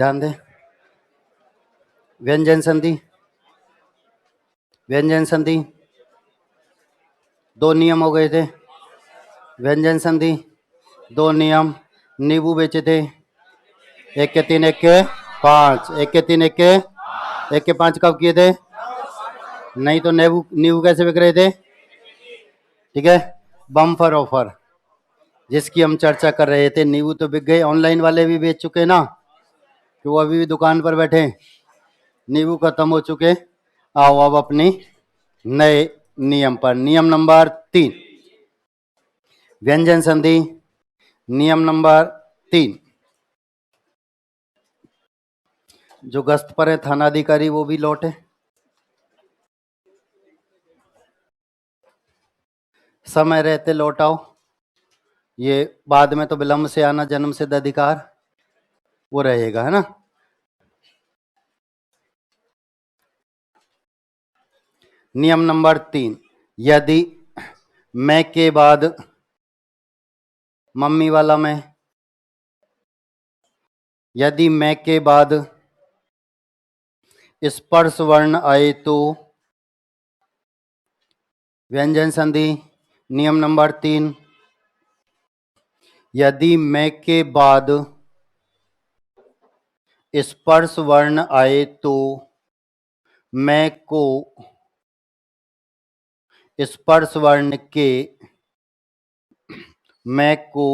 ध्यान दें। व्यंजन संधि, व्यंजन संधि, दो नियम हो गए थे। व्यंजन संधि, दो नियम। नींबू बेचे थे, एक के तीन एक के पाँच, एक के तीन एक के पाँच कब किए थे? नहीं तो नींबू नींबू कैसे बिक रहे थे? ठीक है, बम्पर ऑफर जिसकी हम चर्चा कर रहे थे। नींबू तो बिक गए, ऑनलाइन वाले भी बेच चुके ना, कि वो अभी भी दुकान पर बैठे। नींबू खत्म हो चुके। आओ अब अपनी नए नियम पर। नियम नंबर 3, व्यंजन संधि। नियम नंबर 3, जो गश्त पर है थानाधिकारी वो भी लौटे। समय रहते लौट आओ। ये बाद में तो विलंब से आना जन्म सिद्ध अधिकार वो रहेगा, है ना। नियम नंबर 3, यदि मैं के बाद मम्मी वाला मैं, यदि मैं के बाद स्पर्श वर्ण आए तो व्यंजन संधि। नियम नंबर 3, यदि मैं के बाद स्पर्श वर्ण आए तो मैं को स्पर्श वर्ण के, मैं को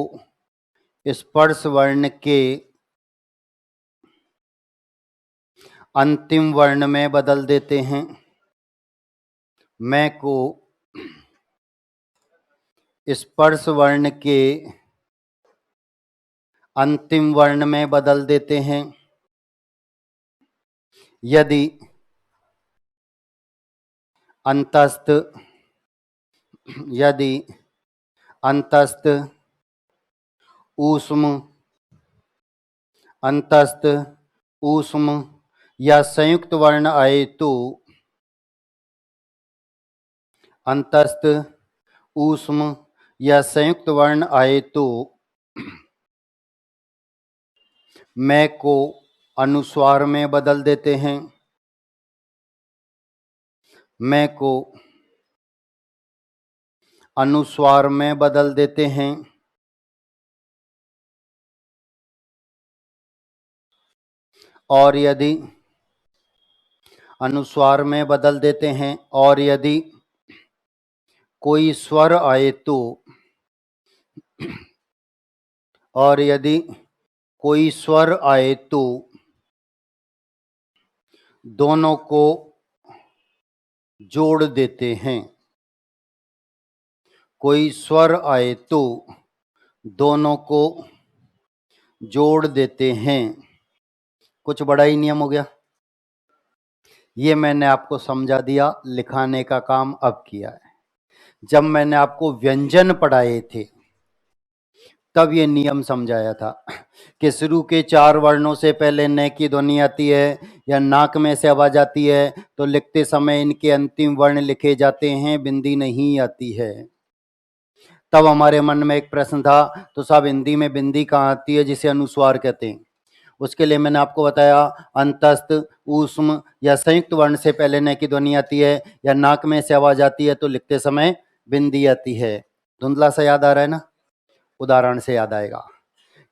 स्पर्श वर्ण के अंतिम वर्ण में बदल देते हैं। मैं को स्पर्श वर्ण के अंतिम वर्ण में बदल देते हैं यदि अंतस्थ, यदि अंतस्थ ऊष्म, अंतस्थ ऊष्म या संयुक्त वर्ण आए तो, अंतस्थ ऊष्म या संयुक्त वर्ण आए तो मैं को अनुस्वार में बदल देते हैं। मैं को अनुस्वार में बदल देते हैं। और यदि अनुस्वार में बदल देते हैं और यदि कोई स्वर आए तो, और यदि कोई स्वर आए तो दोनों को जोड़ देते हैं। कोई स्वर आए तो दोनों को जोड़ देते हैं। कुछ बड़ा ही नियम हो गया। ये मैंने आपको समझा दिया, लिखाने का काम अब किया है। जब मैंने आपको व्यंजन पढ़ाए थे तब ये नियम समझाया था कि शुरू के 4 वर्णों से पहले न की ध्वनि आती है या नाक में से आवाज आती है तो लिखते समय इनके अंतिम वर्ण लिखे जाते हैं, बिंदी नहीं आती है। तब हमारे मन में एक प्रश्न था, तो साहब हिंदी में बिंदी कहाँ आती है जिसे अनुस्वार कहते हैं? उसके लिए मैंने आपको बताया अंतस्थ ऊष्म या संयुक्त वर्ण से पहले न की ध्वनि आती है या नाक में से आवाज आती है तो लिखते समय बिंदी आती है। धुंधला सा याद आ रहा है ना? उदाहरण से याद आएगा।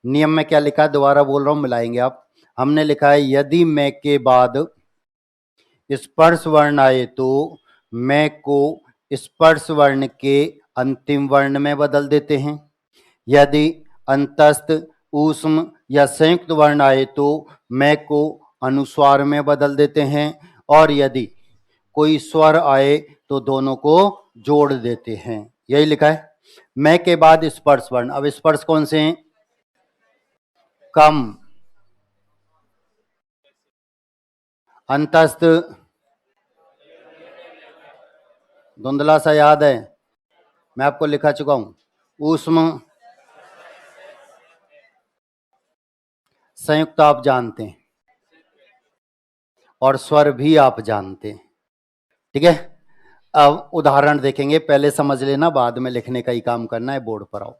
नियम में क्या लिखा है, दोबारा बोल रहा हूं, मिलाएंगे आप। हमने लिखा है यदि मैं के बाद स्पर्श वर्ण आए तो मैं को स्पर्श वर्ण के अंतिम वर्ण में बदल देते हैं। यदि अंतस्थ ऊष्म या संयुक्त वर्ण आए तो मैं को अनुस्वार में बदल देते हैं। और यदि कोई स्वर आए तो दोनों को जोड़ देते हैं। यही लिखा है। मैं के बाद स्पर्श वर्ण। अब स्पर्श कौन से हैं? कम, अंतस्थ, धुंधला सा याद है, मैं आपको लिखा चुका हूं। ऊष्म, संयुक्त आप जानते हैं और स्वर भी आप जानते हैं। ठीक है, अब उदाहरण देखेंगे, पहले समझ लेना, बाद में लिखने का ही काम करना है। बोर्ड पर आओ।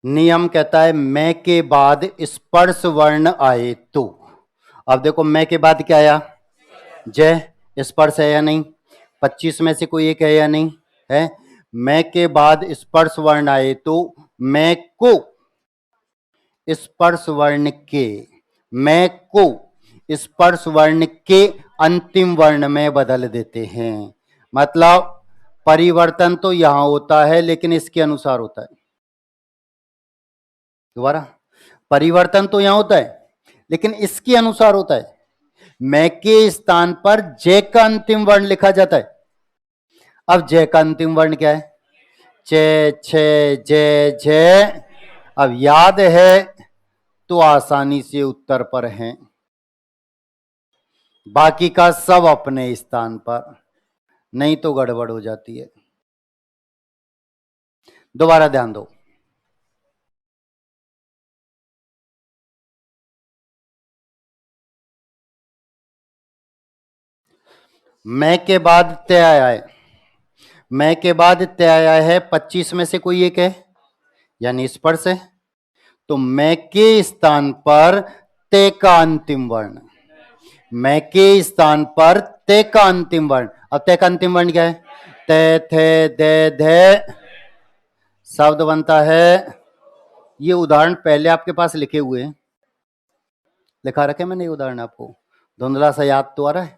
नियम कहता है मैं के बाद स्पर्श वर्ण आए तो। अब देखो मैं के बाद क्या आया, जय। स्पर्श है या नहीं, 25 में से कोई एक है या नहीं है। मैं के बाद स्पर्श वर्ण आए तो मैं को स्पर्श वर्ण के, मैं को स्पर्श वर्ण के अंतिम वर्ण में बदल देते हैं। मतलब परिवर्तन तो यहां होता है लेकिन इसके अनुसार होता है। दोबारा, परिवर्तन तो यहां होता है लेकिन इसके अनुसार होता है। मैं के स्थान पर जय का अंतिम वर्ण लिखा जाता है। अब जय का अंतिम वर्ण क्या है, चे छे जय जय। अब याद है तो आसानी से उत्तर पर हैं, बाकी का सब अपने स्थान पर, नहीं तो गड़बड़ हो जाती है। दोबारा ध्यान दो, मैं के बाद तय आया है, मैं के बाद तय आया है, 25 में से कोई एक है यानी स्पर्श है। तो मैं के स्थान पर ते का अंतिम वर्ण, मैं के स्थान पर ते का अंतिम वर्ण। अब ते का अंतिम वर्ण क्या है, ते थे दे धे, शब्द बनता है। ये उदाहरण पहले आपके पास लिखे हुए हैं, लिखा रखे मैंने ये उदाहरण आपको, धुंधला सा याद तो आ रहा है।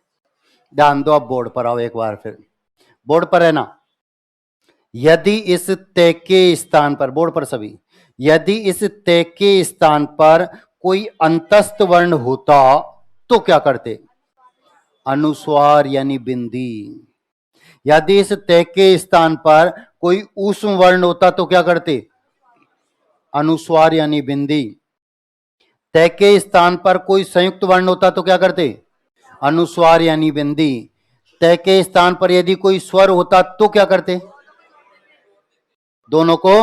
ध्यान दो, अब बोर्ड पर आओ एक बार फिर, बोर्ड पर है ना। यदि इस ते के स्थान पर, बोर्ड पर सभी, यदि इस ते के स्थान पर कोई अंतस्थ वर्ण होता तो क्या करते, अनुस्वार यानी बिंदी। यदि इस ते के स्थान पर कोई ऊष्म वर्ण होता तो क्या करते, अनुस्वार यानी बिंदी। तय के स्थान पर कोई संयुक्त वर्ण होता तो क्या करते, अनुस्वार यानी बिंदी। तय के स्थान पर यदि कोई स्वर होता तो क्या करते, दोनों को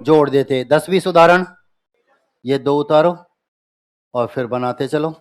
जोड़ देते। 10-20 उदाहरण, ये दो उतारो और फिर बनाते चलो।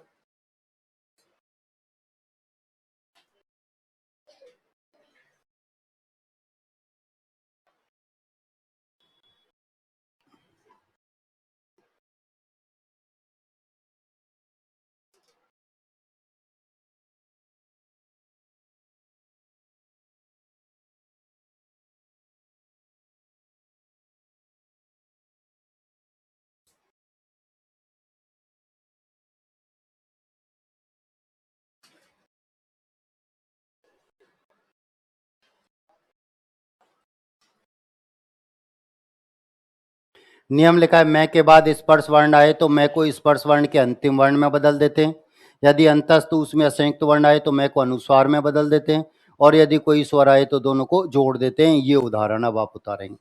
नियम लिखा है मैं के बाद स्पर्श वर्ण आए तो मैं को स्पर्श वर्ण के अंतिम वर्ण में बदल देते हैं। यदि अंतस्थ उसमें असंयुक्त वर्ण आए तो मैं को अनुस्वार में बदल देते हैं। और यदि कोई स्वर आए तो दोनों को जोड़ देते हैं। ये उदाहरण अब आप उतारेंगे।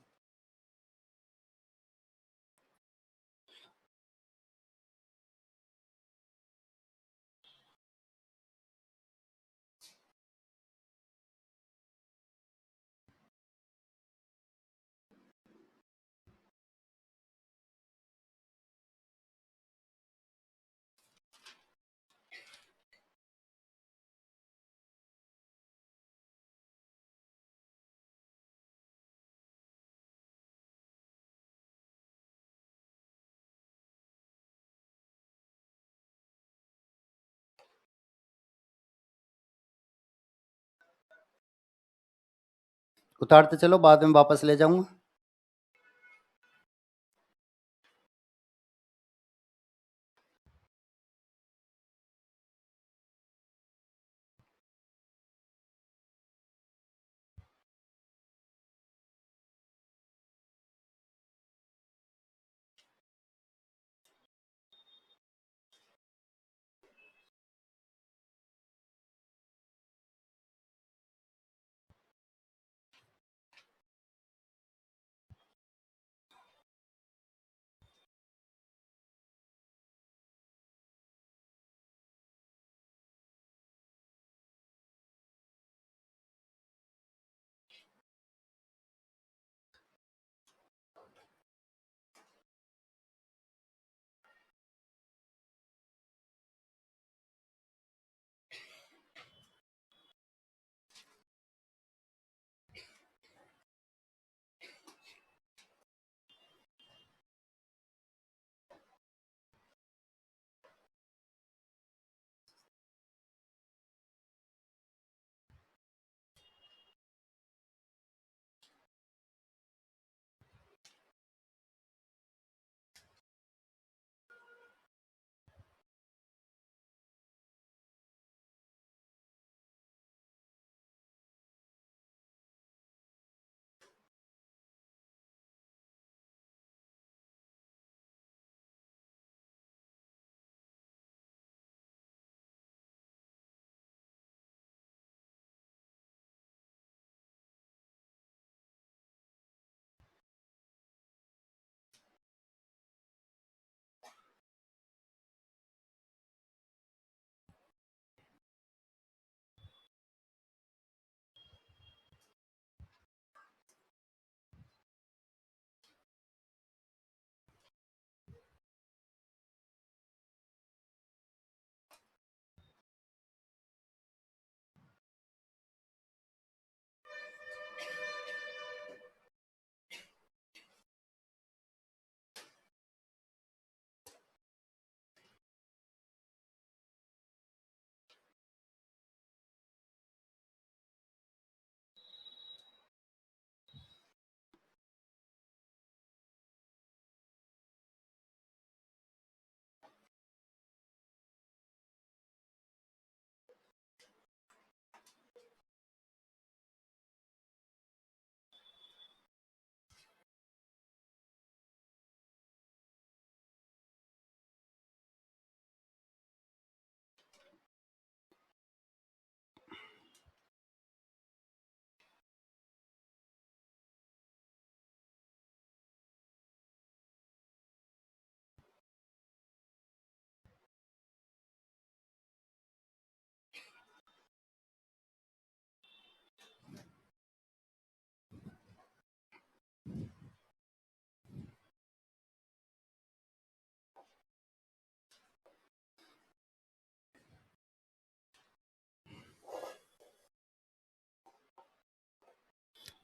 उतारते चलो, बाद में वापस ले जाऊंगा।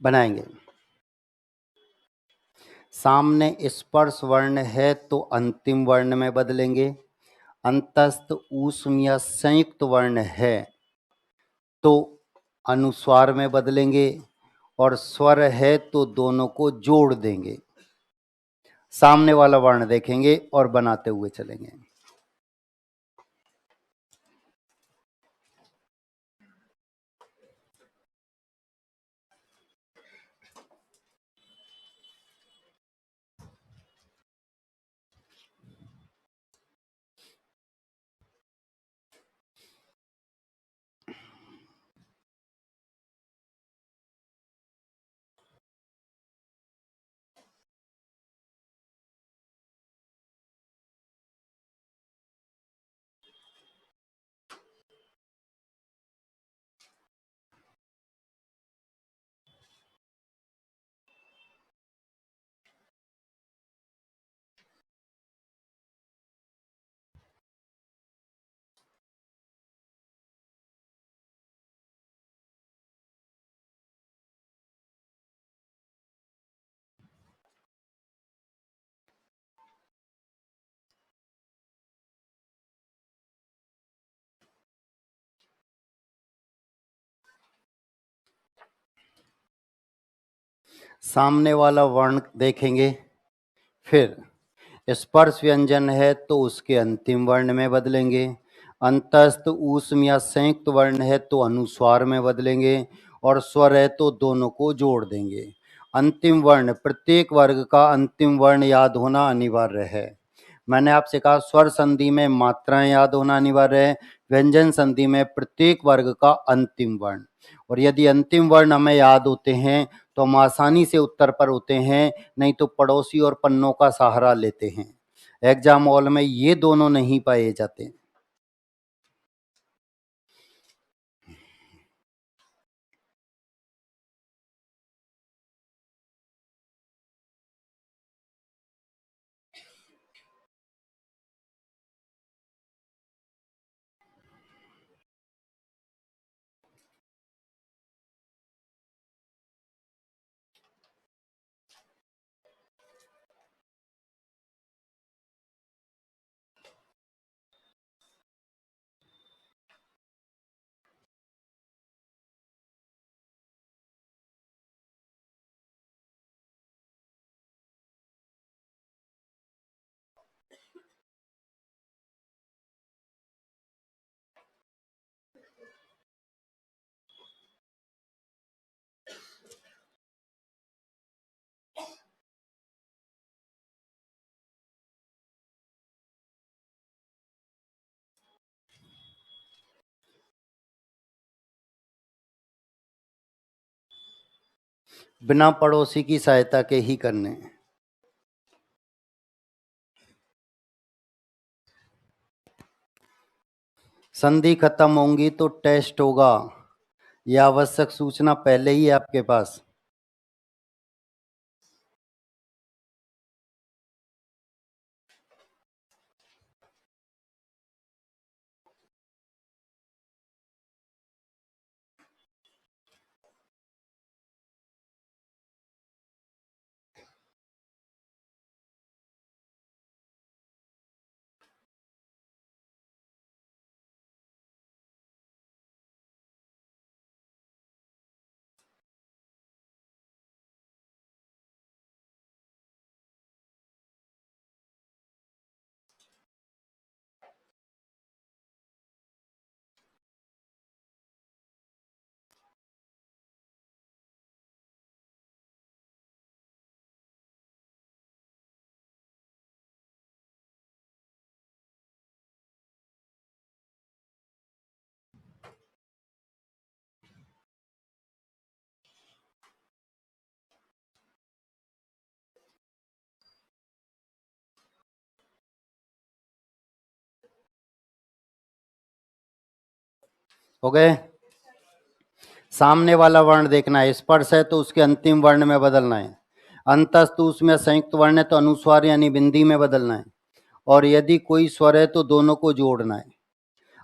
बनाएंगे। सामने स्पर्श वर्ण है तो अंतिम वर्ण में बदलेंगे, अंतस्थ ऊष्म या संयुक्त वर्ण है तो अनुस्वार में बदलेंगे, और स्वर है तो दोनों को जोड़ देंगे। सामने वाला वर्ण देखेंगे और बनाते हुए चलेंगे। सामने वाला वर्ण देखेंगे, फिर स्पर्श व्यंजन है तो उसके अंतिम वर्ण में बदलेंगे, अंतस्थ ऊष्म या संयुक्त वर्ण है तो अनुस्वार में बदलेंगे, और स्वर है तो दोनों को जोड़ देंगे। अंतिम वर्ण, प्रत्येक वर्ग का अंतिम वर्ण याद होना अनिवार्य है। मैंने आपसे कहा स्वर संधि में मात्राएं याद होना अनिवार्य है, व्यंजन संधि में प्रत्येक वर्ग का अंतिम वर्ण। और यदि अंतिम वर्ण हमें याद होते हैं तो हम आसानी से उत्तर पर होते हैं, नहीं तो पड़ोसी और पन्नों का सहारा लेते हैं। एग्जाम हॉल में ये दोनों नहीं पाए जाते। बिना पड़ोसी की सहायता के ही करने। संधि खत्म होंगी तो टेस्ट होगा, यह आवश्यक सूचना पहले ही है आपके पास। हो गए। सामने वाला वर्ण देखना है, स्पर्श है तो उसके अंतिम वर्ण में बदलना है, अंतस्थ उसमें संयुक्त वर्ण है तो अनुस्वार यानी बिंदी में बदलना है, और यदि कोई स्वर है तो दोनों को जोड़ना है।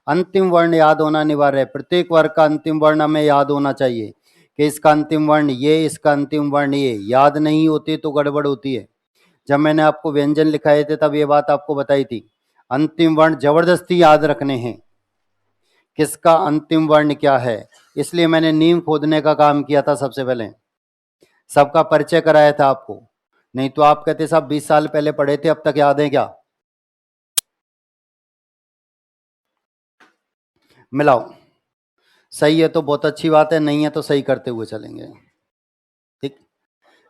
अंतिम वर्ण याद होना अनिवार्य है, प्रत्येक वर्ग का अंतिम वर्ण हमें याद होना चाहिए कि इसका अंतिम वर्ण ये, इसका अंतिम वर्ण ये, याद नहीं होती तो गड़बड़ होती है। जब मैंने आपको व्यंजन लिखाए थे तब ये बात आपको बताई थी, अंतिम वर्ण जबरदस्ती याद रखने हैं, किसका अंतिम वर्ण क्या है। इसलिए मैंने नींव खोदने का काम किया था, सबसे पहले सबका परिचय कराया था आपको। नहीं तो आप कहते साहब 20 साल पहले पढ़े थे, अब तक याद है क्या? मिलाओ, सही है तो बहुत अच्छी बात है, नहीं है तो सही करते हुए चलेंगे। ठीक,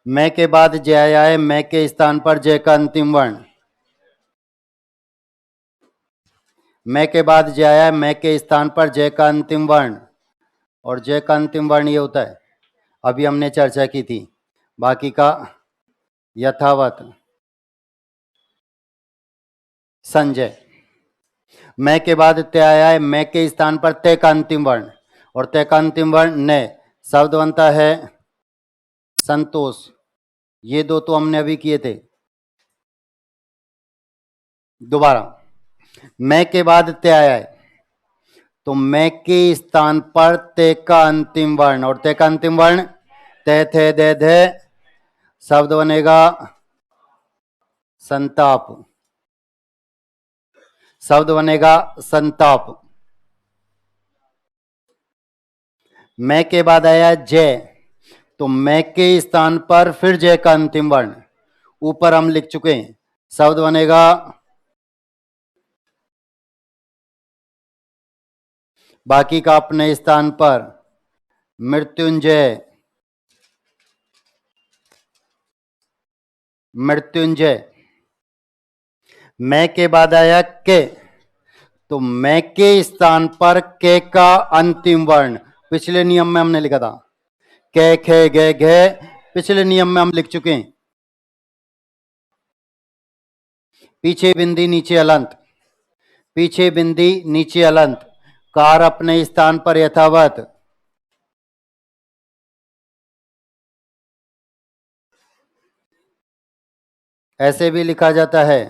मैं के बाद जय आया है, मैं के स्थान पर जय का अंतिम वर्ण। मैं के बाद जय आया है, मैं के स्थान पर जय का अंतिम वर्ण, और जय का अंतिम वर्ण ये होता है, अभी हमने चर्चा की थी, बाकी का यथावत संजय। मैं के बाद तय आया है, मैं के स्थान पर तय का अंतिम वर्ण, और तय का अंतिम वर्ण ने, शब्द बनता है संतोष। ये दो तो हमने अभी किए थे। दोबारा, मैं के बाद तय आया है, तो मैं के स्थान पर तय का अंतिम वर्ण, और तय का अंतिम वर्ण तय थे दे धे, शब्द बनेगा संताप, शब्द बनेगा संताप। मैं के बाद आया जय, तो मैं के स्थान पर फिर जय का अंतिम वर्ण, ऊपर हम लिख चुके हैं, शब्द बनेगा बाकी का अपने स्थान पर मृत्युंजय, मृत्युंजय। मैं के बाद आया के, तो मैं के स्थान पर के का अंतिम वर्ण, पिछले नियम में हमने लिखा था के खे गे घे, पिछले नियम में हम लिख चुके हैं। पीछे बिंदी नीचे अलंत, पीछे बिंदी नीचे अलंत, कार अपने स्थान पर यथावत, ऐसे भी लिखा जाता है।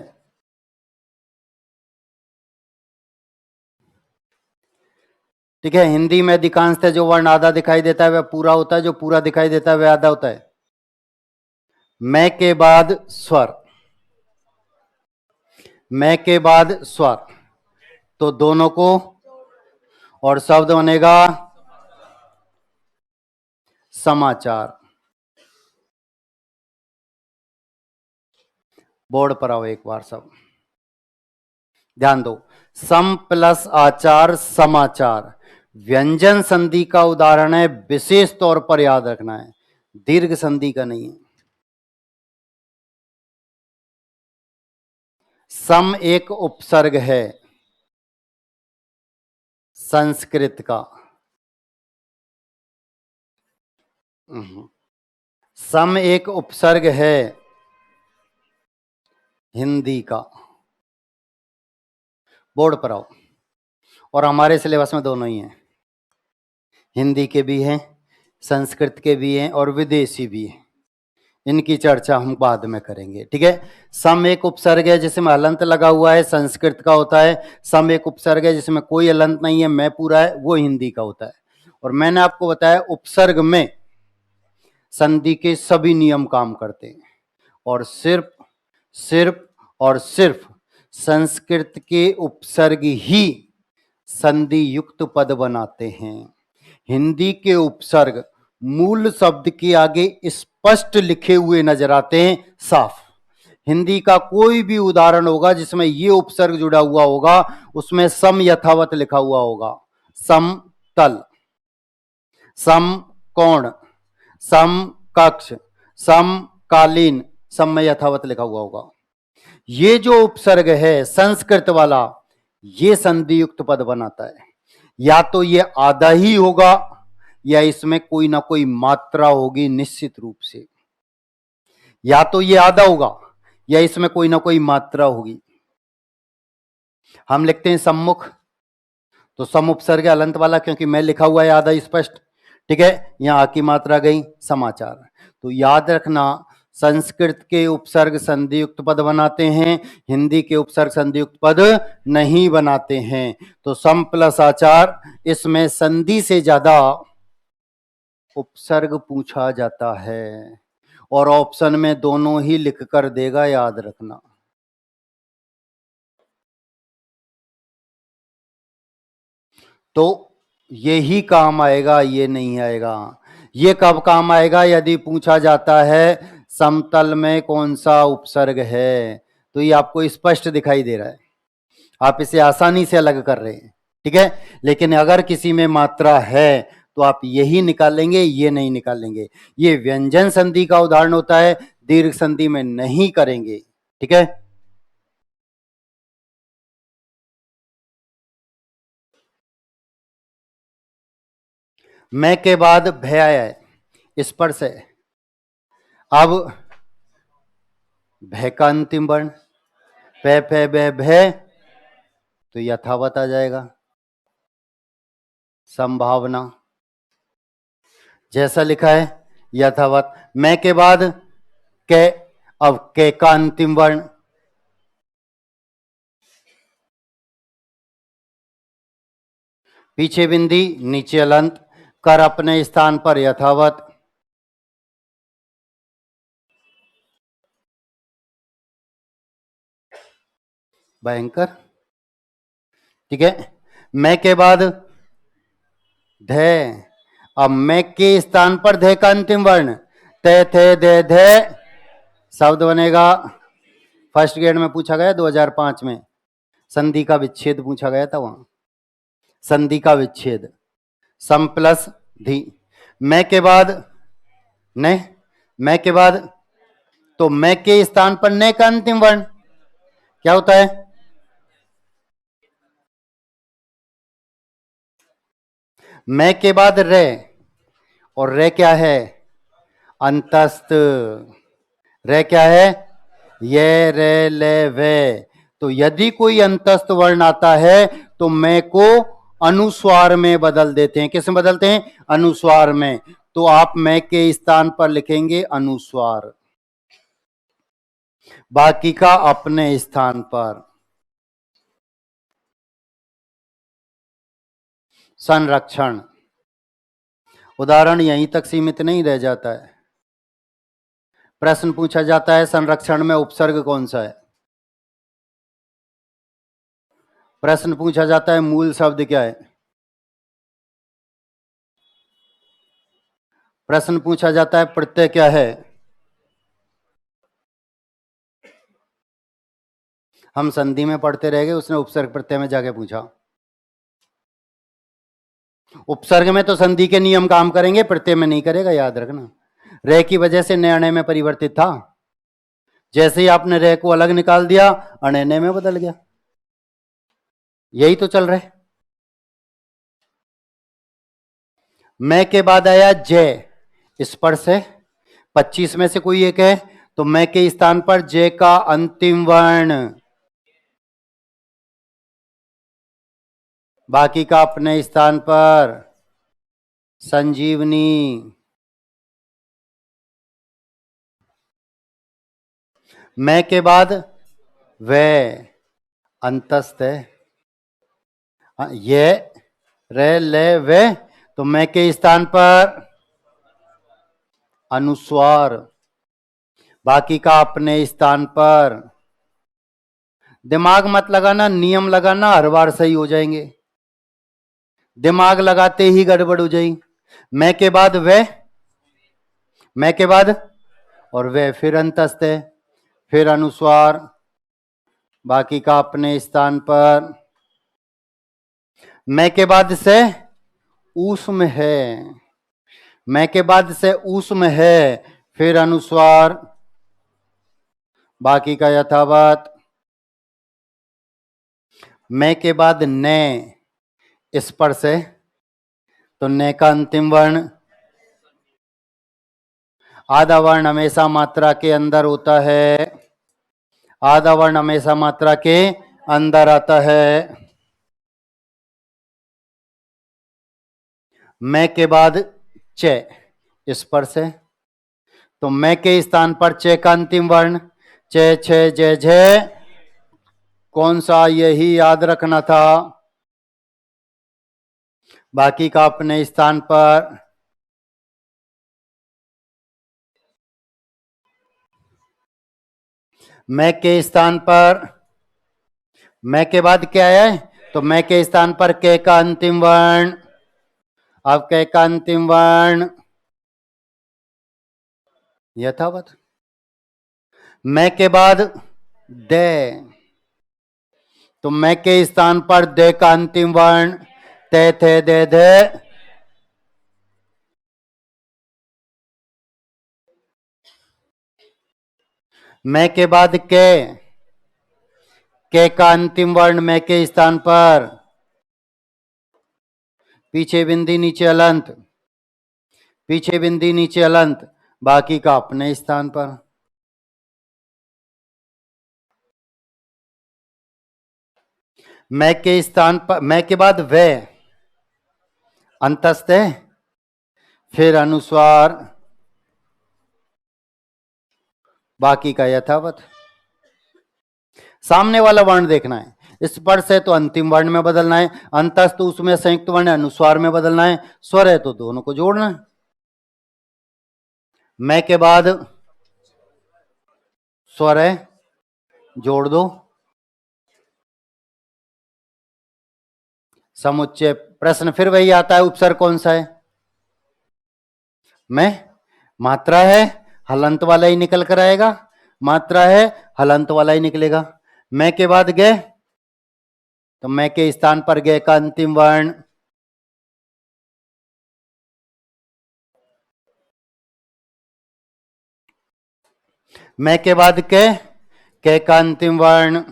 ठीक है, हिंदी में अधिकांशतः जो वर्ण आधा दिखाई देता है वह पूरा होता है, जो पूरा दिखाई देता है वह आधा होता है। मैं के बाद स्वर, मैं के बाद स्वर, तो दोनों को, और शब्द बनेगा समाचार। बोर्ड पर आओ एक बार सब, ध्यान दो, सम प्लस आचार समाचार, व्यंजन संधि का उदाहरण है, विशेष तौर पर याद रखना है, दीर्घ संधि का नहीं है। सम एक उपसर्ग है संस्कृत का, सम एक उपसर्ग है हिंदी का। बोर्ड पर आओ, और हमारे सिलेबस में दोनों ही हैं, हिंदी के भी हैं, संस्कृत के भी हैं, और विदेशी भी हैं। इनकी चर्चा हम बाद में करेंगे। ठीक है, सम एक उपसर्ग है जिसमें अलंत लगा हुआ है, संस्कृत का होता है। सम एक उपसर्ग है जिसमें कोई अलंत नहीं है, मैं पूरा है, वो हिंदी का होता है। और मैंने आपको बताया उपसर्ग में संधि के सभी नियम काम करते हैं, और सिर्फ सिर्फ और सिर्फ संस्कृत के उपसर्ग ही संधि युक्त पद बनाते हैं। हिंदी के उपसर्ग मूल शब्द के आगे स्पष्ट लिखे हुए नजर आते हैं, साफ। हिंदी का कोई भी उदाहरण होगा जिसमें ये उपसर्ग जुड़ा हुआ होगा, उसमें सम यथावत लिखा हुआ होगा, समतल, समकोण, समकक्ष, समकालीन, सम में यथावत लिखा हुआ होगा। ये जो उपसर्ग है संस्कृत वाला, ये संधि युक्त पद बनाता है। या तो ये आधा ही होगा, या इसमें कोई ना कोई मात्रा होगी निश्चित रूप से। या तो ये आधा होगा, या इसमें कोई ना कोई मात्रा होगी। हम लिखते हैं सम्मुख, तो सम उपसर्ग अलंत वाला, क्योंकि मैं लिखा हुआ है आधा स्पष्ट। ठीक है, यहां की मात्रा गई समाचार। तो याद रखना, संस्कृत के उपसर्ग संधि युक्त पद बनाते हैं, हिंदी के उपसर्ग संधि युक्त पद नहीं बनाते हैं। तो सम प्लस आचार, इसमें संधि से ज्यादा उपसर्ग पूछा जाता है और ऑप्शन में दोनों ही लिख कर देगा, याद रखना। तो यही काम आएगा, ये नहीं आएगा। ये कब काम आएगा? यदि पूछा जाता है समतल में कौन सा उपसर्ग है, तो ये आपको स्पष्ट दिखाई दे रहा है, आप इसे आसानी से अलग कर रहे हैं, ठीक है। लेकिन अगर किसी में मात्रा है तो आप यही निकालेंगे, ये नहीं निकालेंगे। ये व्यंजन संधि का उदाहरण होता है, दीर्घ संधि में नहीं करेंगे, ठीक है। मैं के बाद भय आया है, स्पर्श है। अब भय का अंतिम वर्ण पे फे बे भय, तो यथावत आ जाएगा। संभावना जैसा लिखा है यथावत। मैं के बाद के, अब के का अंतिम वर्ण पीछे बिंदी नीचे अलंत, कर अपने स्थान पर यथावत। भयंकर, ठीक है। मैं के बाद धे, अब मैं के स्थान पर धे का अंतिम वर्ण ते थे दे धे शब्द बनेगा। फर्स्ट ग्रेड में पूछा गया 2005 में, संधि का विच्छेद पूछा गया था वहां, संधि का विच्छेद, सम प्लस धी। मैं के बाद ने, मैं के बाद, तो मैं के स्थान पर ने का अंतिम वर्ण क्या होता है? मैं के बाद रे, और रे क्या है? अंतस्थ। रे क्या है? ये रे ले वे। तो यदि कोई अंतस्थ वर्ण आता है तो मैं को अनुस्वार में बदल देते हैं। किस में बदलते हैं? अनुस्वार में। तो आप मैं के स्थान पर लिखेंगे अनुस्वार, बाकी का अपने स्थान पर। संरक्षण, उदाहरण यहीं तक सीमित नहीं रह जाता है। प्रश्न पूछा जाता है संरक्षण में उपसर्ग कौन सा है? प्रश्न पूछा जाता है मूल शब्द क्या है? प्रश्न पूछा जाता है प्रत्यय क्या है? हम संधि में पढ़ते रह गए, उसने उपसर्ग प्रत्यय में जाके पूछा। उपसर्ग में तो संधि के नियम काम करेंगे, प्रत्यय में नहीं करेगा, याद रखना। रे की वजह से ने में परिवर्तित था, जैसे ही आपने रे को अलग निकाल दिया अने में बदल गया। यही तो चल रहा है। मैं के बाद आया जय, स्पर्श है, 25 में से कोई एक है, तो मैं के स्थान पर जय का अंतिम वर्ण, बाकी का अपने स्थान पर। संजीवनी, मैं के बाद वे, अंतस्थ है। ये रे ले वे, तो मैं के स्थान पर अनुस्वार, बाकी का अपने स्थान पर। दिमाग मत लगाना, नियम लगाना, हर बार सही हो जाएंगे। दिमाग लगाते ही गड़बड़ हो जाएगी। मैं के बाद वे, मैं के बाद और वे फिर अंतस्थ है, फिर अनुस्वार, बाकी का अपने स्थान पर। मैं के बाद से ऊष्म है, मैं के बाद से ऊष्म है, फिर अनुस्वार, बाकी का यथावत। मैं के बाद ने, स्पर्श है, तो ने का अंतिम वर्ण। आधा वर्ण हमेशा मात्रा के अंदर होता है, आधा वर्ण हमेशा मात्रा के अंदर आता है। मैं के बाद चे, स्पर्श है, तो मैं के स्थान पर चे का अंतिम वर्ण चे छे जे झे। कौन सा? यही याद रखना था, बाकी का अपने स्थान पर। मैं के स्थान पर मैं के बाद क्या है, तो मैं के स्थान पर के का अंतिम वर्ण। अब के का अंतिम वर्ण यथावत। मैं के बाद दे, तो मैं के स्थान पर दे का अंतिम वर्ण ते थे दे दे। मैं के बाद के का अंतिम वर्ण मैं के स्थान पर, पीछे बिंदी नीचे अलंत, पीछे बिंदी नीचे अलंत, बाकी का अपने स्थान पर। मैं के स्थान पर मैं के बाद वे अंतस्थ है, फिर अनुस्वार, बाकी का यथावत। सामने वाला वर्ण देखना है। स्पर्श है तो अंतिम वर्ण में बदलना है, अंतस्थ उसमें संयुक्त वर्ण है अनुस्वार में बदलना है, स्वर है तो दोनों को जोड़ना है। मैं के बाद स्वर है, जोड़ दो। समुच्चय प्रश्न फिर वही आता है, उपसर्ग कौन सा है? मैं, मात्रा है हलंत वाला ही निकल कर आएगा, मात्रा है हलंत वाला ही निकलेगा। मैं के बाद गए, तो मैं के स्थान पर गए का अंतिम वर्ण। मैं के बाद के का अंतिम वर्ण।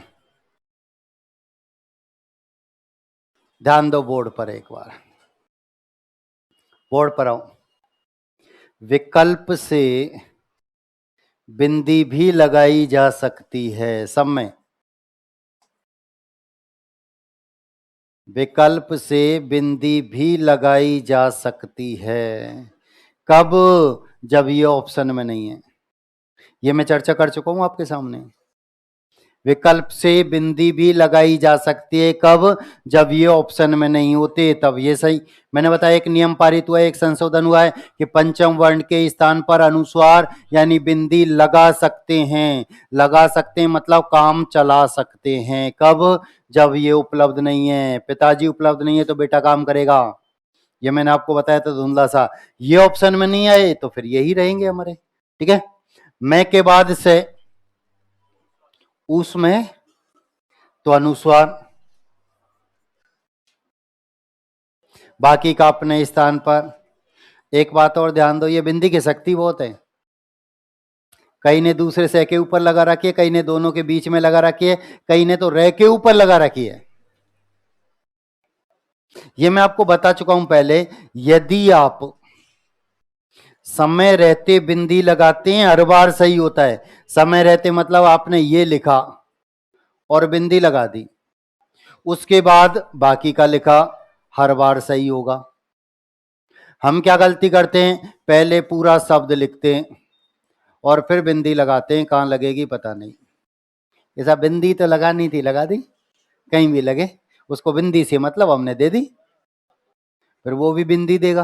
ध्यान दो बोर्ड पर, एक बार बोर्ड पर आओ। विकल्प से बिंदी भी लगाई जा सकती है सब में। विकल्प से बिंदी भी लगाई जा सकती है, कब? जब ये ऑप्शन में नहीं है। ये मैं चर्चा कर चुका हूं आपके सामने। विकल्प से बिंदी भी लगाई जा सकती है कब? जब ये ऑप्शन में नहीं होते, तब ये सही। मैंने बताया एक नियम पारित हुआ है, एक संशोधन हुआ है कि पंचम वर्ण के स्थान पर अनुस्वार यानी बिंदी लगा सकते हैं। लगा सकते हैं मतलब काम चला सकते हैं, कब? जब ये उपलब्ध नहीं है। पिताजी उपलब्ध नहीं है तो बेटा काम करेगा, ये मैंने आपको बताया था धुंधला सा। ये ऑप्शन में नहीं आए तो फिर यही रहेंगे हमारे, ठीक है। मैं के बाद से उसमें तो अनुस्वार, बाकी का अपने स्थान पर। एक बात और ध्यान दो, ये बिंदी की शक्ति बहुत है। कई ने दूसरे से के ऊपर लगा रखी है, कई ने दोनों के बीच में लगा रखी है, कई ने तो रह के ऊपर लगा रखी है। ये मैं आपको बता चुका हूं पहले। यदि आप समय रहते बिंदी लगाते हैं हर बार सही होता है। समय रहते मतलब आपने ये लिखा और बिंदी लगा दी, उसके बाद बाकी का लिखा, हर बार सही होगा। हम क्या गलती करते हैं, पहले पूरा शब्द लिखते हैं और फिर बिंदी लगाते हैं, कहां लगेगी पता नहीं। ऐसा बिंदी तो लगानी थी, लगा दी, कहीं भी लगे, उसको बिंदी से मतलब हमने दे दी, फिर वो भी बिंदी देगा,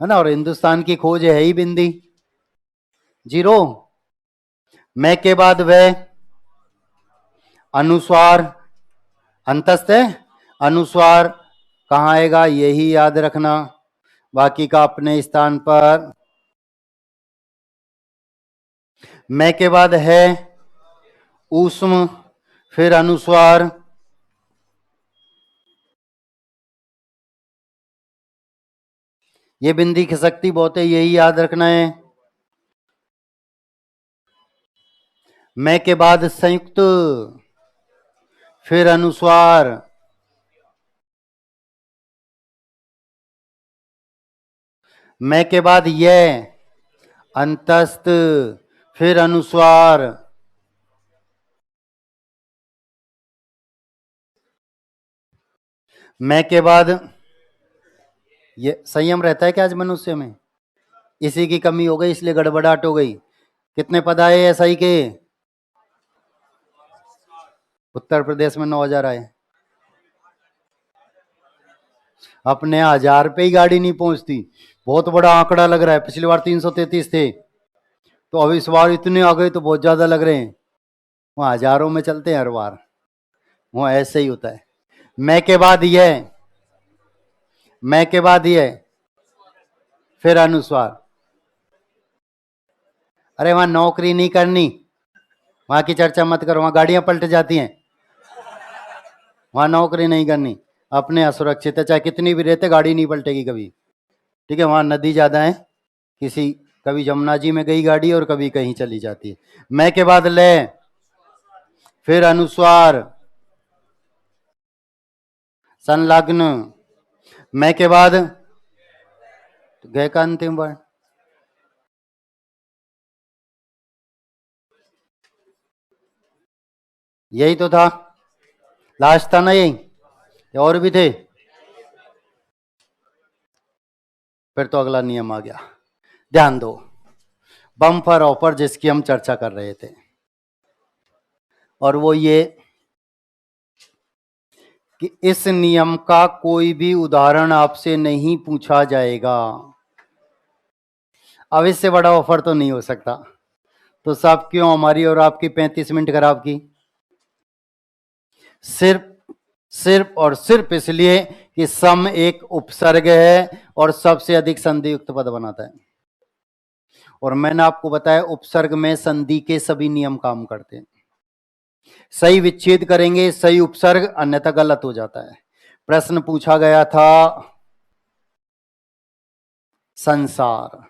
है ना। और हिंदुस्तान की खोज है ही बिंदी, जीरो। मैं के बाद वह अनुस्वार अंतस्थ है, अनुस्वार कहां आएगा यही याद रखना, बाकी का अपने स्थान पर। मैं के बाद है ऊष्म, फिर अनुस्वार, ये बिंदी की शक्ति बहुत है, यही याद रखना है। मैं के बाद संयुक्त, फिर अनुस्वार, मैं के बाद यह अंतस्थ, फिर अनुस्वार, मैं के बाद ये संयम रहता है क्या आज मनुष्य में? इसी की कमी हो गई, इसलिए गड़बड़ाहट हो गई। कितने पद आए एसआई के? उत्तर प्रदेश में 9,000 आए। अपने 1,000 पे ही गाड़ी नहीं पहुंचती, बहुत बड़ा आंकड़ा लग रहा है। पिछली बार 333 थे, तो अब इस बार इतने आ गए तो बहुत ज्यादा लग रहे हैं, वहां हजारों में चलते हैं हर बार, वहां ऐसे ही होता है। मैं के बाद ये, मैं के बाद ये, फिर अनुस्वार। अरे वहां नौकरी नहीं करनी, वहां की चर्चा मत करो, वहां गाड़ियां पलट जाती हैं, वहां नौकरी नहीं करनी, अपने असुरक्षित है, चाहे कितनी भी रहते गाड़ी नहीं पलटेगी कभी। ठीक है, वहां नदी ज्यादा है, किसी कभी जमुना जी में गई गाड़ी और कभी कहीं चली जाती है। मैं के बाद ले, फिर अनुस्वार, संलग्न, मैं के बाद गए का अंतिम वर्ण। यही तो था, लास्ट था ना यही, या और भी थे? फिर तो अगला नियम आ गया, ध्यान दो, बम्पर ऑफर जिसकी हम चर्चा कर रहे थे, और वो ये कि इस नियम का कोई भी उदाहरण आपसे नहीं पूछा जाएगा। अब इससे बड़ा ऑफर तो नहीं हो सकता, तो साहब क्यों हमारी और आपकी 35 मिनट खराब की? सिर्फ सिर्फ और सिर्फ इसलिए कि सम एक उपसर्ग है और सबसे अधिक संधि युक्त पद बनाता है। और मैंने आपको बताया उपसर्ग में संधि के सभी नियम काम करते हैं। सही विच्छेद करेंगे सही उपसर्ग, अन्यथा गलत हो जाता है। प्रश्न पूछा गया था संसार,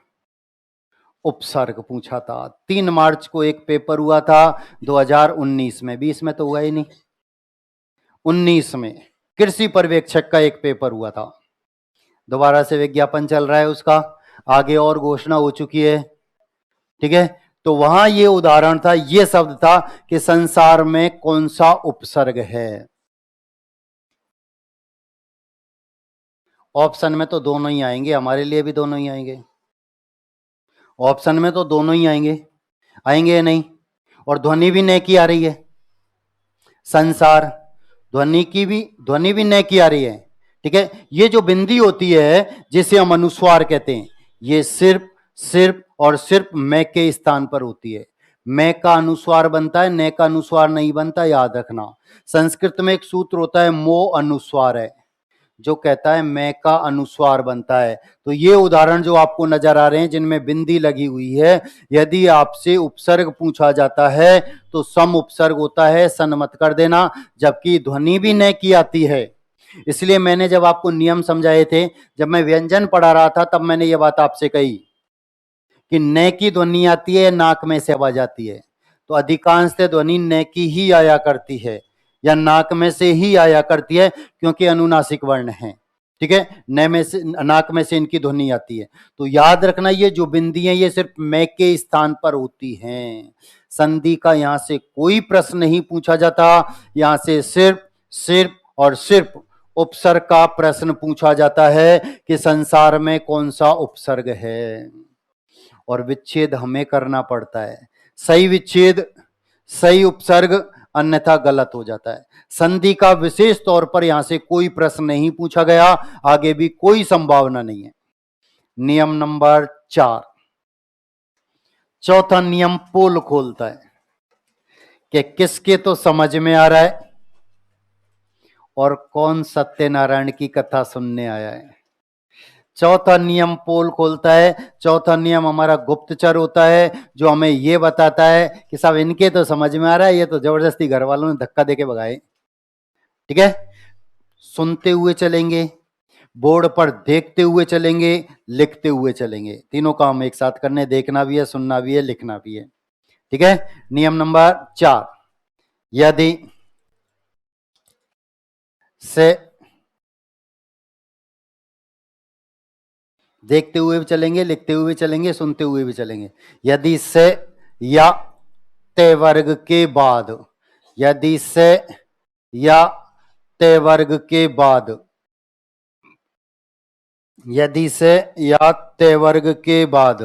उपसर्ग पूछा था। 3 मार्च को एक पेपर हुआ था 2019 में, 20 में तो हुआ ही नहीं, 19 में कृषि पर्यवेक्षक का एक पेपर हुआ था। दोबारा से विज्ञापन चल रहा है उसका, आगे और घोषणा हो चुकी है। ठीक है, तो वहां ये उदाहरण था, ये शब्द था कि संसार में कौन सा उपसर्ग है। ऑप्शन में तो दोनों ही आएंगे, हमारे लिए भी दोनों ही आएंगे, ऑप्शन में तो दोनों ही आएंगे, आएंगे या नहीं? और ध्वनि भी न की आ रही है, संसार, ध्वनि भी न की आ रही है। ठीक है, ये जो बिंदी होती है जिसे हम अनुस्वार कहते हैं, ये सिर्फ सिर्फ और सिर्फ मैं के स्थान पर होती है। मैं का अनुस्वार बनता है, न का अनुस्वार नहीं बनता, याद रखना। संस्कृत में एक सूत्र होता है मो अनुस्वार है, जो कहता है मैं का अनुस्वार बनता है। तो ये उदाहरण जो आपको नजर आ रहे हैं जिनमें बिंदी लगी हुई है, यदि आपसे उपसर्ग पूछा जाता है तो सम उपसर्ग होता है, सन मत कर देना, जबकि ध्वनि भी न की आती है। इसलिए मैंने जब आपको नियम समझाए थे, जब मैं व्यंजन पढ़ा रहा था, तब मैंने ये बात आपसे कही कि न की ध्वनि आती है, नाक में से आवाज आती है, तो अधिकांश ध्वनि न की ही आया करती है या नाक में से ही आया करती है, क्योंकि अनुनासिक वर्ण है। ठीक है, न में से, नाक में से इनकी ध्वनि आती है। तो याद रखना, ये जो बिंदी है ये सिर्फ मैं के स्थान पर होती हैं। संधि का यहां से कोई प्रश्न नहीं पूछा जाता, यहां से सिर्फ सिर्फ और सिर्फ उपसर्ग का प्रश्न पूछा जाता है कि संसार में कौन सा उपसर्ग है, और विच्छेद हमें करना पड़ता है। सही विच्छेद सही उपसर्ग, अन्यथा गलत हो जाता है। संधि का विशेष तौर पर यहां से कोई प्रश्न नहीं पूछा गया, आगे भी कोई संभावना नहीं है। नियम नंबर 4, चौथा नियम पोल खोलता है कि किसके तो समझ में आ रहा है और कौन सत्यनारायण की कथा सुनने आया है। चौथा नियम पोल खोलता है। चौथा नियम हमारा गुप्तचर होता है, जो हमें यह बताता है कि साहब इनके तो समझ में आ रहा है, ये तो जबरदस्ती घर वालों ने धक्का देके भगाए। ठीक है, सुनते हुए चलेंगे, बोर्ड पर देखते हुए चलेंगे, लिखते हुए चलेंगे, तीनों काम एक साथ करने, देखना भी है, सुनना भी है, लिखना भी है। ठीक है, नियम नंबर 4, यदि से, देखते हुए भी चलेंगे, लिखते हुए भी चलेंगे, सुनते हुए भी चलेंगे, यदि से या ते वर्ग के बाद, यदि से या ते वर्ग के बाद, यदि से या ते वर्ग के बाद,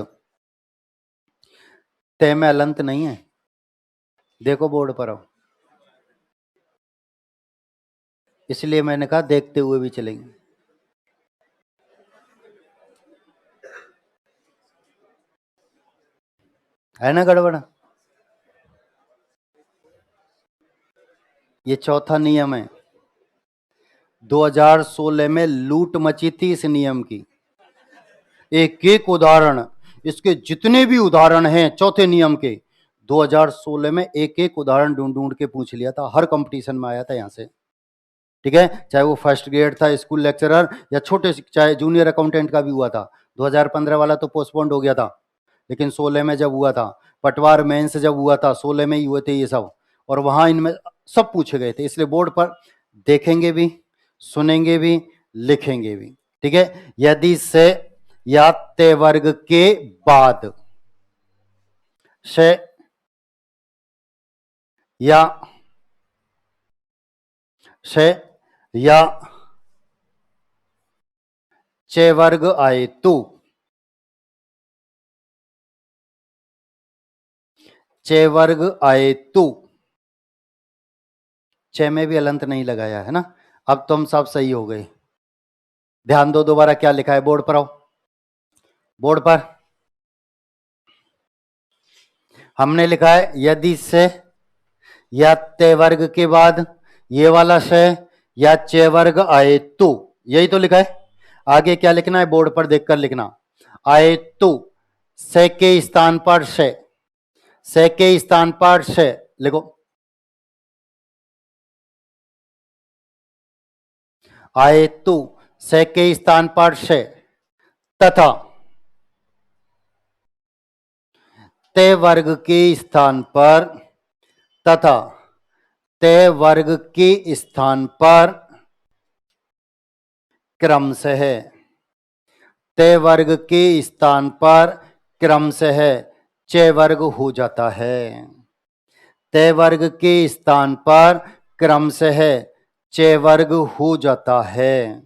ते में अलंत नहीं है, देखो बोर्ड पर आओ, इसलिए मैंने कहा देखते हुए भी चलेंगे। है ना गड़बड़। ये चौथा नियम है। 2016 में लूट मची थी इस नियम की। एक एक उदाहरण, इसके जितने भी उदाहरण हैं चौथे नियम के, 2016 में एक एक उदाहरण ढूंढ ढूंढ के पूछ लिया था, हर कंपटीशन में आया था यहां से। ठीक है, चाहे वो फर्स्ट ग्रेड था, स्कूल लेक्चरर, या छोटे, चाहे जूनियर अकाउंटेंट का भी हुआ था। 2015 वाला तो पोस्टपोन्ड हो गया था, लेकिन 16 में जब हुआ था, पटवार मेंस जब हुआ था 16 में ही हुए थे ये सब, और वहां इनमें सब पूछे गए थे। इसलिए बोर्ड पर देखेंगे भी, सुनेंगे भी, लिखेंगे भी। ठीक है, यदि से या ते वर्ग के बाद से या से या चे वर्ग आए तो, चे वर्ग आए तो, चे में भी अलंत नहीं लगाया है ना। अब तुम सब सही हो गए। ध्यान दो, दोबारा क्या लिखा है, बोर्ड पर आओ। बोर्ड पर हमने लिखा है यदि से या ते वर्ग के बाद ये वाला से या चे वर्ग आए तो, यही तो लिखा है। आगे क्या लिखना है, बोर्ड पर देखकर लिखना। आए तो से के स्थान पर से के स्थान पर से लिखो। आए तो से के स्थान पर से तथा ते वर्ग के स्थान पर, तथा ते वर्ग के स्थान पर क्रमशः, ते वर्ग के स्थान पर क्रमशः चे वर्ग हो जाता है। ते वर्ग के स्थान पर क्रमशः चे वर्ग हो जाता है,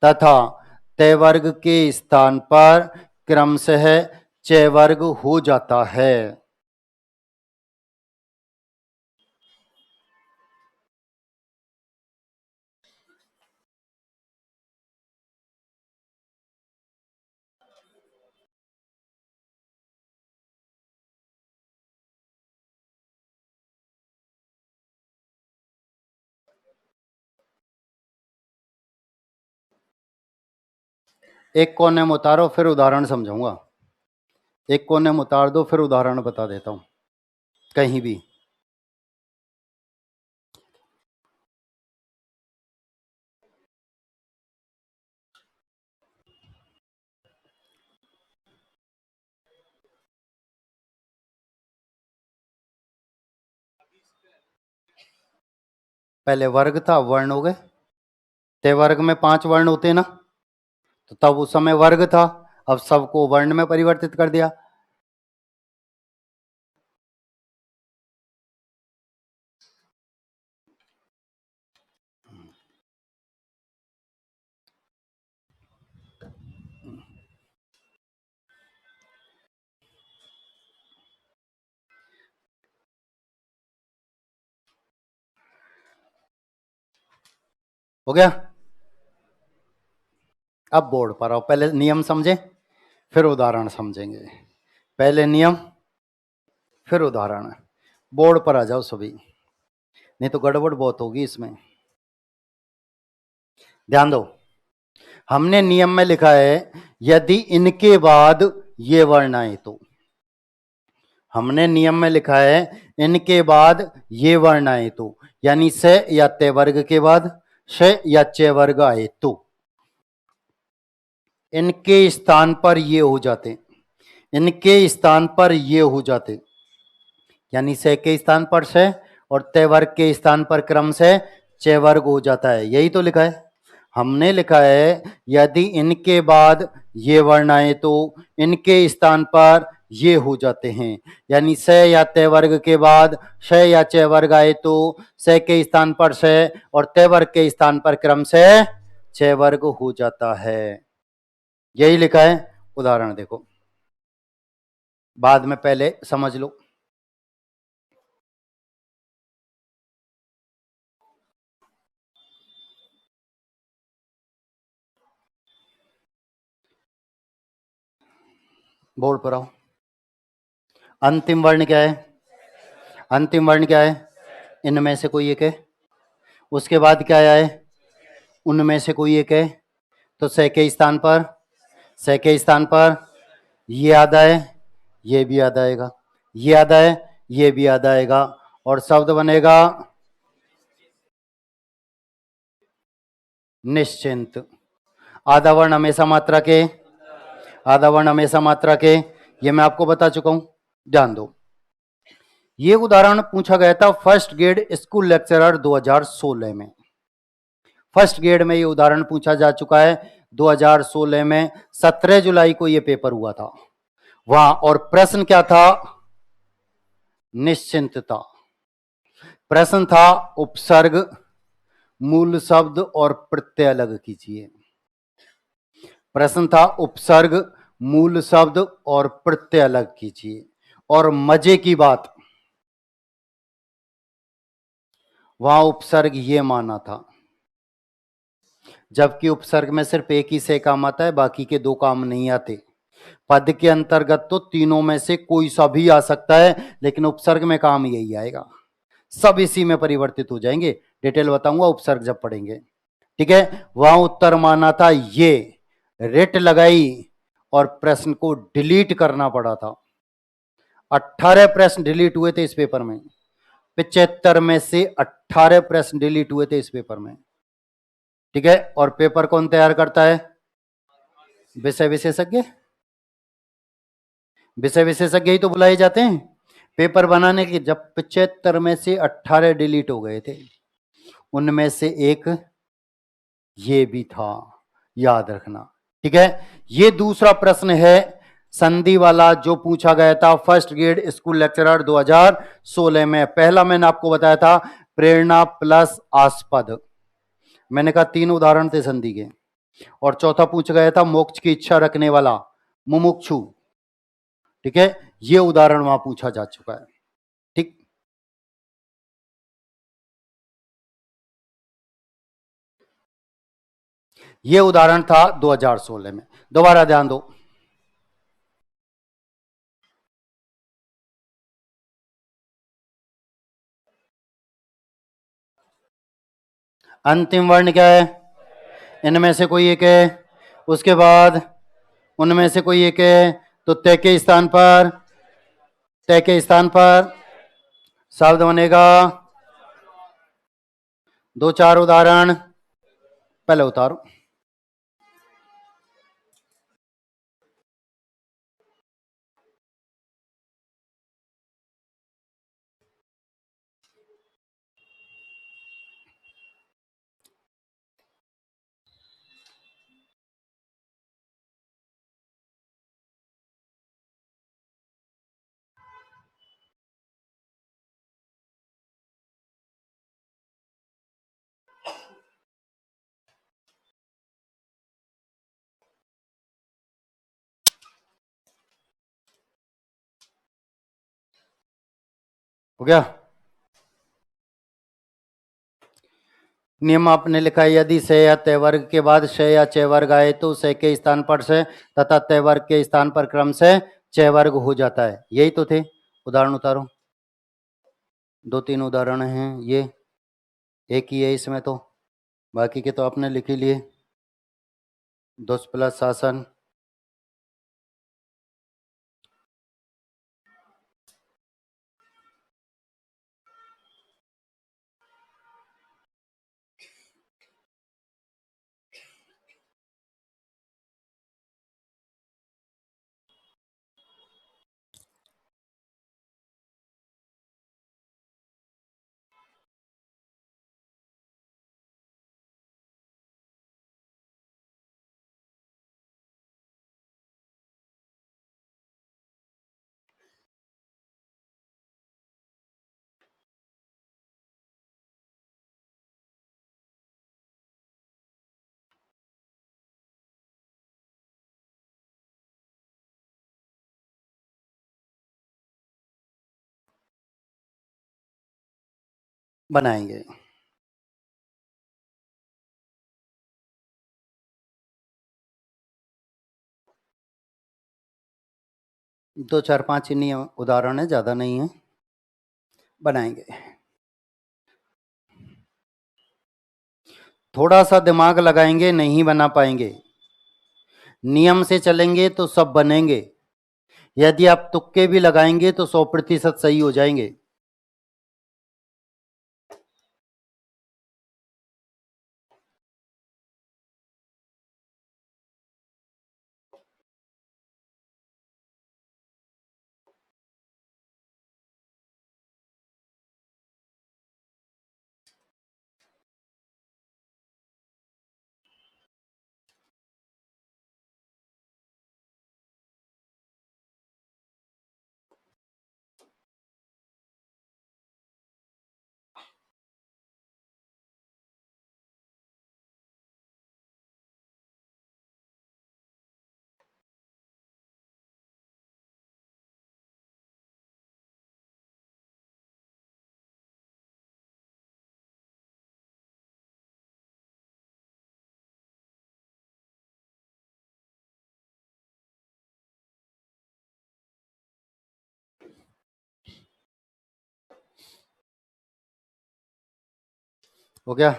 तथा ते वर्ग के स्थान पर क्रमशः चे वर्ग हो जाता है। एक कोने में उतारो, फिर उदाहरण समझाऊंगा। एक कोने में उतार दो, फिर उदाहरण बता देता हूं कहीं भी। पहले वर्ग था, वर्ण हो गए। ते वर्ग में 5 वर्ण होते हैं ना, तो तब उस समय वर्ग था, अब सबको वर्ण में परिवर्तित कर दिया। हो गया। अब बोर्ड पर आओ, पहले नियम समझे फिर उदाहरण समझेंगे। पहले नियम फिर उदाहरण। बोर्ड पर आ जाओ सभी, नहीं तो गड़बड़ बहुत होगी इसमें। ध्यान दो, हमने नियम में लिखा है यदि इनके बाद ये वर्ण आए तो। हमने नियम में लिखा है इनके बाद ये वर्ण आए तो, यानी से या ते वर्ग के बाद से या चे वर्ग आए तो इनके स्थान पर ये हो जाते, इनके स्थान पर ये हो जाते, यानी से के स्थान पर से और ते वर्ग के स्थान पर क्रम से चे वर्ग हो जाता है। यही तो लिखा है। हमने लिखा है यदि इनके बाद ये वर्ण आए तो इनके स्थान पर ये हो जाते हैं, यानी से या ते वर्ग के बाद से या चे वर्ग आए तो से के स्थान पर से और ते वर्ग के स्थान पर क्रम से चे वर्ग हो जाता है। यही लिखा है। उदाहरण देखो, बाद में पहले समझ लो। बोर्ड पर आओ। अंतिम वर्ण क्या है? अंतिम वर्ण क्या है? इनमें से कोई एक है। उसके बाद क्या है? उनमें से कोई एक है। तो से के स्थान पर, से के स्थान पर ये याद आए, ये भी याद आएगा, ये याद आए, ये भी याद आएगा, और शब्द बनेगा निश्चिंत। आधा वर्ण हमेशा मात्रा के, आधा वर्ण हमेशा मात्रा के, ये मैं आपको बता चुका हूं, ध्यान दो। ये उदाहरण पूछा गया था फर्स्ट ग्रेड स्कूल लेक्चरर 2016 में। फर्स्ट ग्रेड में ये उदाहरण पूछा जा चुका है 2016 में, 17 जुलाई को ये पेपर हुआ था वहां। और प्रश्न क्या था? निश्चिंतता। प्रश्न था उपसर्ग, मूल शब्द और प्रत्यय अलग कीजिए। प्रश्न था उपसर्ग, मूल शब्द और प्रत्यय अलग कीजिए। और मजे की बात, वहां उपसर्ग ये माना था, जबकि उपसर्ग में सिर्फ एक ही से काम आता है, बाकी के दो काम नहीं आते। पद के अंतर्गत तो तीनों में से कोई सा भी आ सकता है, लेकिन उपसर्ग में काम यही आएगा। सब इसी में परिवर्तित हो जाएंगे, डिटेल बताऊंगा उपसर्ग जब पढ़ेंगे, ठीक है। वहां उत्तर माना था ये, रेट लगाई और प्रश्न को डिलीट करना पड़ा था। 18 प्रश्न डिलीट हुए थे इस पेपर में, 75 में से 18 प्रश्न डिलीट हुए थे इस पेपर में, ठीक है। और पेपर कौन तैयार करता है? विषय विशेषज्ञ। विषय विशेषज्ञ ही तो बुलाए जाते हैं पेपर बनाने के। जब 75 में से 18 डिलीट हो गए थे, उनमें से एक ये भी था, याद रखना, ठीक है। ये दूसरा प्रश्न है संधि वाला जो पूछा गया था फर्स्ट ग्रेड स्कूल लेक्चरर 2016 में। पहला मैंने आपको बताया था प्रेरणा प्लस आस्पद, मैंने कहा 3 उदाहरण थे संधि के। और चौथा पूछा गया था मोक्ष की इच्छा रखने वाला, मुमुक्षु, ठीक है। ये उदाहरण वहां पूछा जा चुका है, ठीक। ये उदाहरण था 2016 में। दोबारा ध्यान दो, अंतिम वर्ण क्या है? इनमें से कोई एक है। उसके बाद उनमें से कोई एक है, तो तय के स्थान पर, तय के स्थान पर शब्द बनेगा। दो चार उदाहरण पहले उतारो। हो गया? नियम आपने लिखा है, यदि से या तय वर्ग के बाद से या च वर्ग आए तो से के स्थान पर से तथा तय वर्ग के स्थान पर क्रम से च वर्ग हो जाता है। यही तो थे उदाहरण। उतारो, 2-3 उदाहरण हैं ये, एक ही है इसमें तो, बाकी के तो आपने लिख ही लिए। दोष प्लस शासन, बनाएंगे। दो चार पांच इन्हीं उदाहरण है, ज्यादा नहीं है, बनाएंगे। थोड़ा सा दिमाग लगाएंगे नहीं बना पाएंगे, नियम से चलेंगे तो सब बनेंगे, यदि आप तुक्के भी लगाएंगे तो 100% सही हो जाएंगे। हो गया?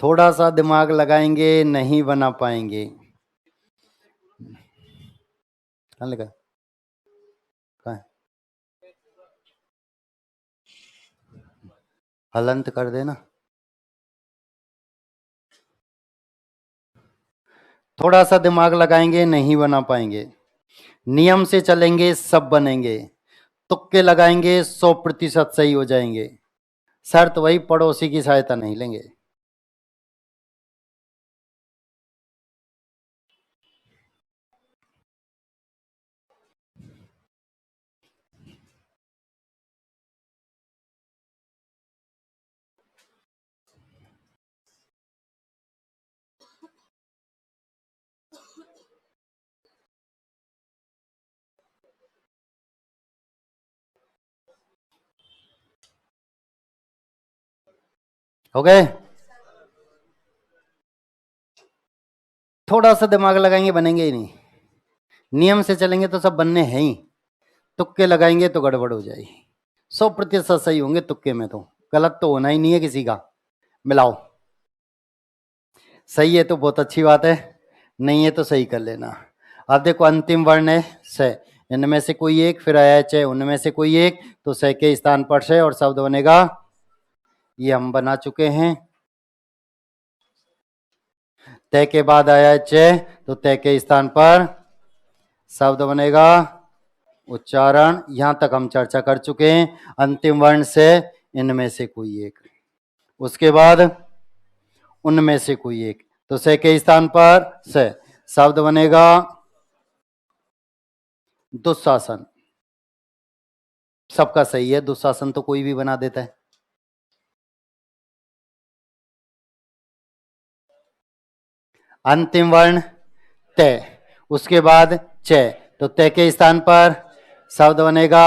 थोड़ा सा दिमाग लगाएंगे नहीं बना पाएंगे। कहाँ लगा? कहाँ? हलंत कर देना। थोड़ा सा दिमाग लगाएंगे नहीं बना पाएंगे, नियम से चलेंगे सब बनेंगे, तुक्के लगाएंगे 100% सही हो जाएंगे, शर्त वही पड़ोसी की सहायता नहीं लेंगे। हो गए? थोड़ा सा दिमाग लगाएंगे बनेंगे ही नहीं, नियम से चलेंगे तो सब बनने हैं ही, तुक्के लगाएंगे तो गड़बड़ हो जाएगी। 100% सही होंगे तुक्के में, तो गलत तो होना ही नहीं है किसी का। मिलाओ, सही है तो बहुत अच्छी बात है, नहीं है तो सही कर लेना। अब देखो अंतिम वर्ण है स, इनमें से कोई एक, फिर आया च, उनमें से कोई एक, तो स के स्थान पर स और शब्द बनेगा, ये हम बना चुके हैं। तय के बाद आया च, तो तय के स्थान पर शब्द बनेगा उच्चारण। यहां तक हम चर्चा कर चुके हैं। अंतिम वर्ण से इनमें से कोई एक, उसके बाद उनमें से कोई एक, तो से के स्थान पर से शब्द बनेगा दुशासन। सबका सही है, दुशासन तो कोई भी बना देता है। अंतिम वर्ण तय, उसके बाद च, तो तय के स्थान पर शब्द बनेगा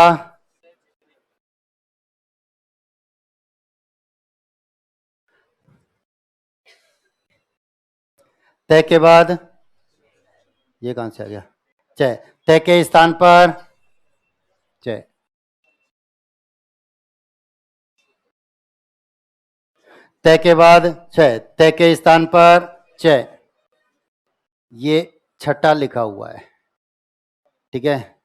तय के बाद, ये कहां से आ गया, च, तय के स्थान पर च, तय के बाद छ, तय के स्थान पर च, ये छठा लिखा हुआ है, ठीक है।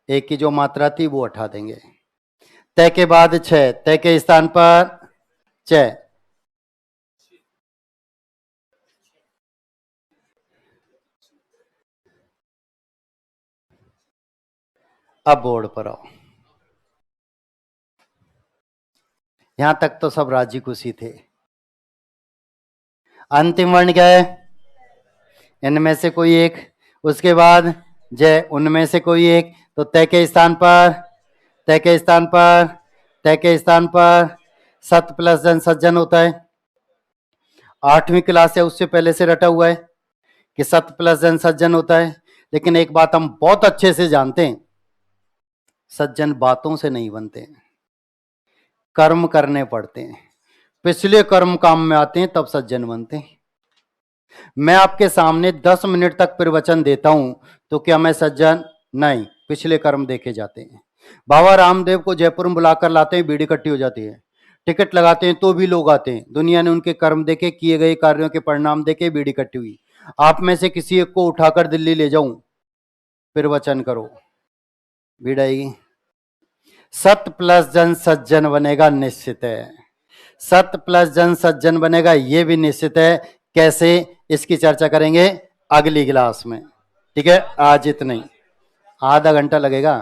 एक की जो मात्रा थी वो हटा देंगे। तय के बाद छ, तय के स्थान पर च, अब बोर्ड पर आओ। यहां तक तो सब राजी खुशी थे। अंतिम वर्ण क्या है, इनमें से कोई एक, उसके बाद जय, उनमें से कोई एक, तो तय के स्थान पर, तय के स्थान पर, तय के स्थान पर सत प्लस जन सज्जन होता है। 8वीं क्लास है उससे पहले से रटा हुआ है कि सत प्लस जन सज्जन होता है। लेकिन एक बात हम बहुत अच्छे से जानते हैं, सज्जन बातों से नहीं बनते, कर्म करने पड़ते हैं। पिछले कर्म काम में आते हैं तब सज्जन बनते हैं। मैं आपके सामने 10 मिनट तक प्रवचन देता हूं तो क्या मैं सज्जन? नहीं, पिछले कर्म देखे जाते हैं। बाबा रामदेव को जयपुर में बुलाकर लाते हैं, भीड़ इकट्ठी हो जाती है। टिकट लगाते हैं तो भी लोग आते हैं। दुनिया ने उनके कर्म देखे, किए गए कार्यों के परिणाम देखे, भीड़ इकट्ठी हुई। आप में से किसी एक को उठाकर दिल्ली ले जाऊं, प्रवचन करो, भीड़ आएगी। सत प्लस जन सज्जन बनेगा, निश्चित है। सत प्लस जन सज्जन बनेगा, ये भी निश्चित है। कैसे, इसकी चर्चा करेंगे अगली क्लास में। ठीक है, आज इतना ही, आधा घंटा लगेगा।